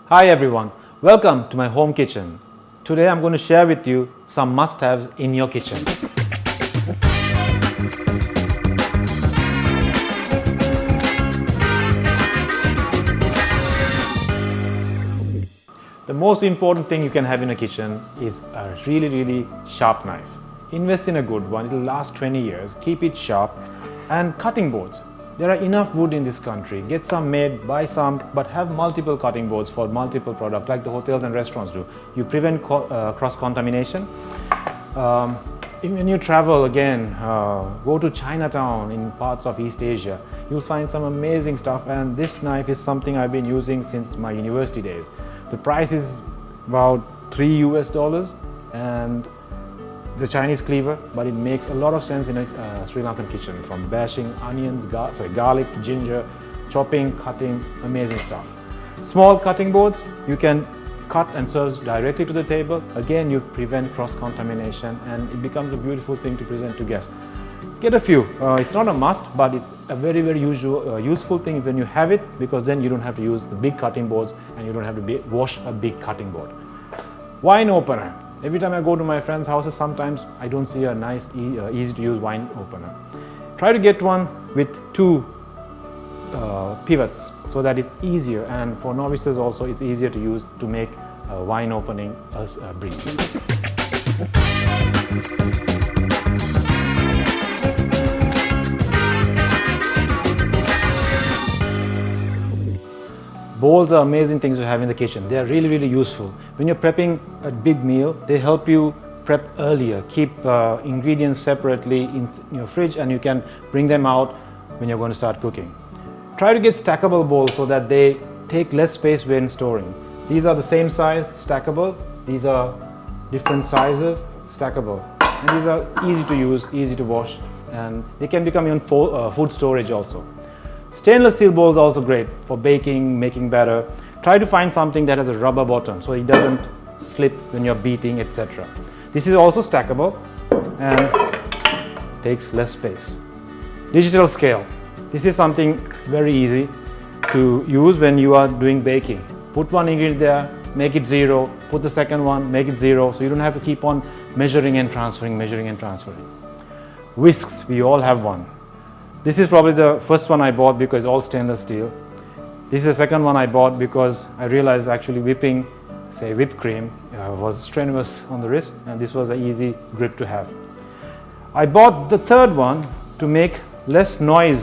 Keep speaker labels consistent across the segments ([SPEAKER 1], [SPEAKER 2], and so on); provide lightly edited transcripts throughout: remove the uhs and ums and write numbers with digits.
[SPEAKER 1] Hi everyone, welcome to my home kitchen. Today I'm going to share with you some must-haves in your kitchen. The most important thing you can have in a kitchen is a really sharp knife. Invest in a good one, it will last 20 years, keep it sharp, and cutting boards. There are enough wood in this country. Get some made, buy some, but have multiple cutting boards for multiple products like the hotels and restaurants do. You prevent cross-contamination. When you travel again, go to Chinatown in parts of East Asia, you'll find some amazing stuff, and this knife is something I've been using since my university days. The price is about $3 and the Chinese cleaver, but it makes a lot of sense in a Sri Lankan kitchen, from bashing onions, garlic, ginger, chopping, cutting, amazing stuff. Small cutting boards, you can cut and serve directly to the table. Again, you prevent cross-contamination and it becomes a beautiful thing to present to guests. Get a few. It's not a must, but it's a very useful thing when you have it, because then you don't have to use the big cutting boards and you don't have to wash a big cutting board. Wine opener. Every time I go to my friends' houses, sometimes I don't see a nice, easy to use wine opener. Try to get one with two pivots so that it's easier, and for novices also it's easier to use to make wine opening a breeze. Bowls are amazing things to have in the kitchen. They are really useful. When you're prepping a big meal, they help you prep earlier. Keep ingredients separately in your fridge and you can bring them out when you're going to start cooking. Try to get stackable bowls so that they take less space when storing. These are the same size, stackable. These are different sizes, stackable. And these are easy to use, easy to wash, and they can become even food storage also. Stainless steel bowls are also great for baking, making batter. Try to find something that has a rubber bottom so it doesn't slip when you're beating, etc. This is also stackable and takes less space. Digital scale. This is something very easy to use when you are doing baking. Put one ingredient there, make it 0, put the second one, make it 0, so you don't have to keep on measuring and transferring. Whisks, we all have one. This is probably the first one I bought because it's all stainless steel. This is the second one I bought because I realized actually whipping, say, whipped cream was strenuous on the wrist, and this was an easy grip to have. I bought the third one to make less noise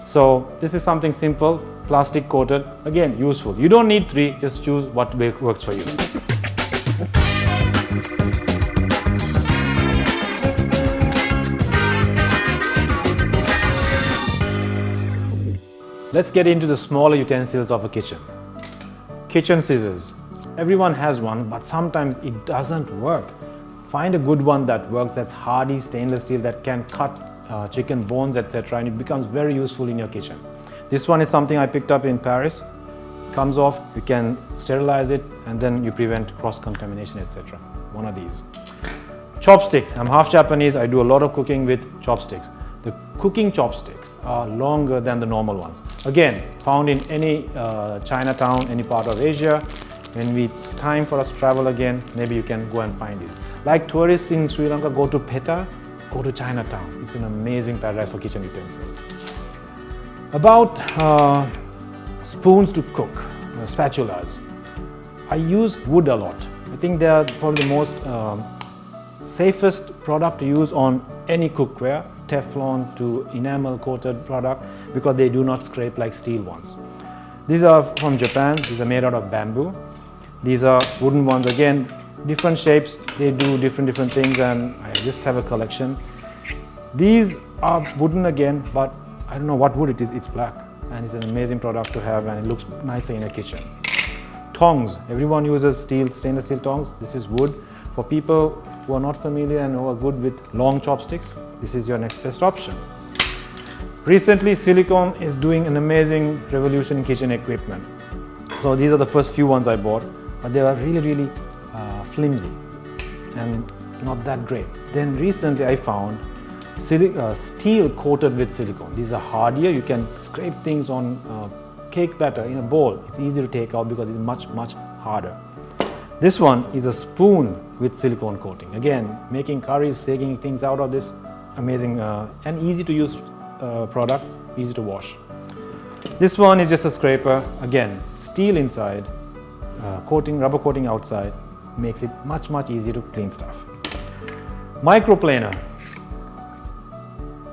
[SPEAKER 1] so this is something simple, plastic coated, again useful. You don't need 3, just choose what works for you. Let's get into the smaller utensils of a kitchen. Kitchen scissors. Everyone has one, but sometimes it doesn't work. Find a good one that works, that's hardy stainless steel, that can cut chicken bones, etc., and it becomes very useful in your kitchen. This one is something I picked up in Paris. Comes off, you can sterilize it, and then you prevent cross-contamination, etc. One of these. Chopsticks. I'm half Japanese, I do a lot of cooking with chopsticks. The cooking chopsticks are longer than the normal ones. Again, found in any Chinatown, any part of Asia. When it's time for us to travel again, maybe you can go and find these. Like tourists in Sri Lanka go to PETA, go to Chinatown. It's an amazing paradise for kitchen utensils. About spoons to cook, spatulas. I use wood a lot. I think they are probably the most safest product to use on any cookware, Teflon to enamel coated product, because they do not scrape like steel ones. These are from Japan. These are made out of bamboo. These are wooden ones, again different shapes, they do different things, and I just have a collection. These are wooden again, but I don't know what wood it is. It's black and it's an amazing product to have, and it looks nicer in a kitchen. Tongs. Everyone uses stainless steel tongs. This is wood. For people who are not familiar and who are good with long chopsticks, this is your next best option. Recently, silicone is doing an amazing revolution in kitchen equipment. So these are the first few ones I bought, but they are really flimsy and not that great. Then recently I found steel coated with silicone. These are hardier. You can scrape things on cake batter in a bowl, it's easy to take out because it's much harder. This one is a spoon with silicone coating. Again, making curries, taking things out of this, amazing and easy to use product, easy to wash. This one is just a scraper. Again, steel inside, rubber coating outside, makes it much easier to clean stuff. Microplaner.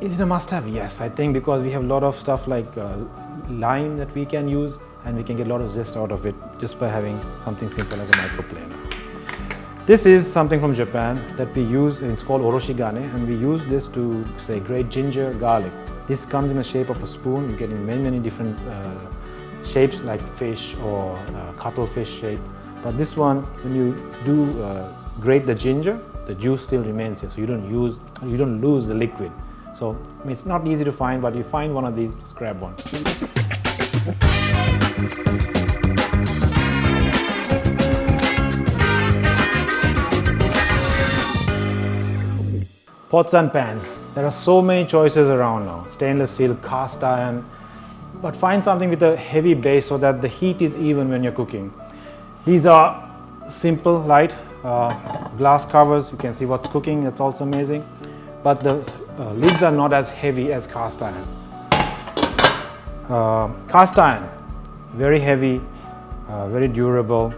[SPEAKER 1] Is it a must-have? Yes, I think, because we have a lot of stuff like lime that we can use, and we can get a lot of zest out of it just by having something simple as a microplaner. This is something from Japan that we use. It's called oroshigane, and we use this to say grate ginger, garlic. This comes in the shape of a spoon. You get in many different shapes like fish or cuttlefish shape. But this one, when you do grate the ginger, the juice still remains here, so you don't lose the liquid. So it's not easy to find, but you find one of these, just grab one. Pots and pans. There are so many choices around now. Stainless steel, cast iron, but find something with a heavy base so that the heat is even when you're cooking. These are simple, light glass covers. You can see what's cooking. That's also amazing. But the lids are not as heavy as cast iron. Cast iron, very heavy, very durable,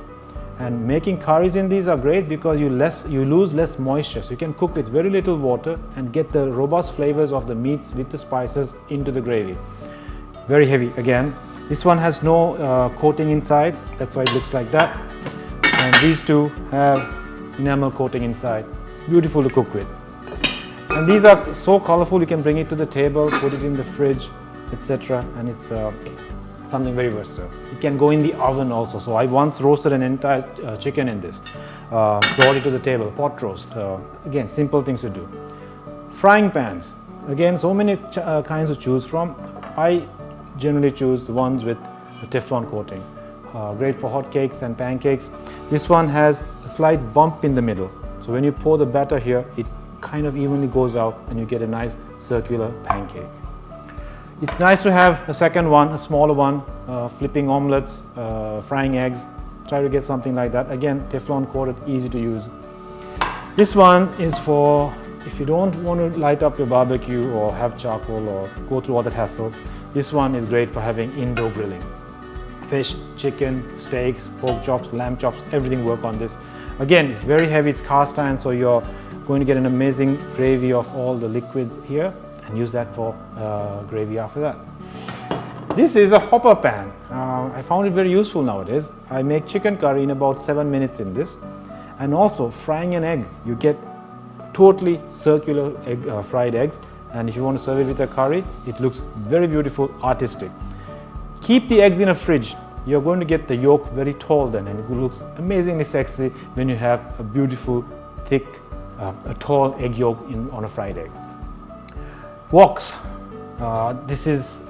[SPEAKER 1] and making curries in these are great because you lose less moisture, so you can cook with very little water and get the robust flavors of the meats with the spices into the gravy. Very heavy again. This one has no coating inside, that's why it looks like that, and these two have enamel coating inside. Beautiful to cook with. And these are so colorful, you can bring it to the table, put it in the fridge, etc. And it's something very versatile. It can go in the oven also. So I once roasted an entire chicken in this, brought it to the table, pot roast. Again, simple things to do. Frying pans. Again, so many kinds to choose from. I generally choose the ones with the Teflon coating. Great for hot cakes and pancakes. This one has a slight bump in the middle. So when you pour the batter here, it kind of evenly goes out and you get a nice circular pancake. It's nice to have a second one, a smaller one, flipping omelets, frying eggs. Try to get something like that. Again, Teflon coated, easy to use. This one is for if you don't want to light up your barbecue or have charcoal or go through all that hassle. This one is great for having indoor grilling. Fish, chicken, steaks, pork chops, lamb chops, everything work on this. Again, it's very heavy, it's cast iron, so you're going to get an amazing gravy of all the liquids here and use that for gravy after that. This is a hopper pan. I found it very useful nowadays. I make chicken curry in about 7 minutes in this, and also frying an egg. You get totally circular fried eggs, and if you want to serve it with a curry, it looks very beautiful, artistic. Keep the eggs in a fridge. You're going to get the yolk very tall then, and it looks amazingly sexy when you have a beautiful, thick, a tall egg yolk on a fried egg. Woks. This is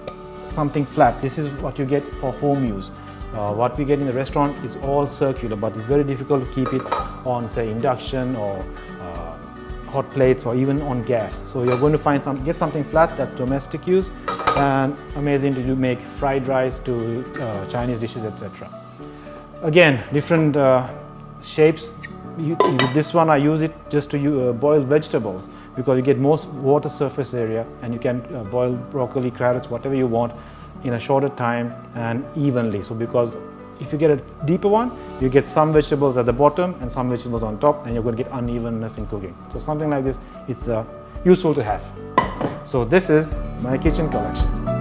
[SPEAKER 1] something flat. This is what you get for home use. What we get in the restaurant is all circular, but it's very difficult to keep it on, say, induction or hot plates or even on gas. So you're going to get something flat that's domestic use and amazing to make fried rice to Chinese dishes, etc. Again, different shapes. With this one, I use it just to boil vegetables because you get most water surface area, and you can boil broccoli, carrots, whatever you want in a shorter time and evenly. So because if you get a deeper one, you get some vegetables at the bottom and some vegetables on top, and you're going to get unevenness in cooking. So something like this, it's useful to have. So this is my kitchen collection.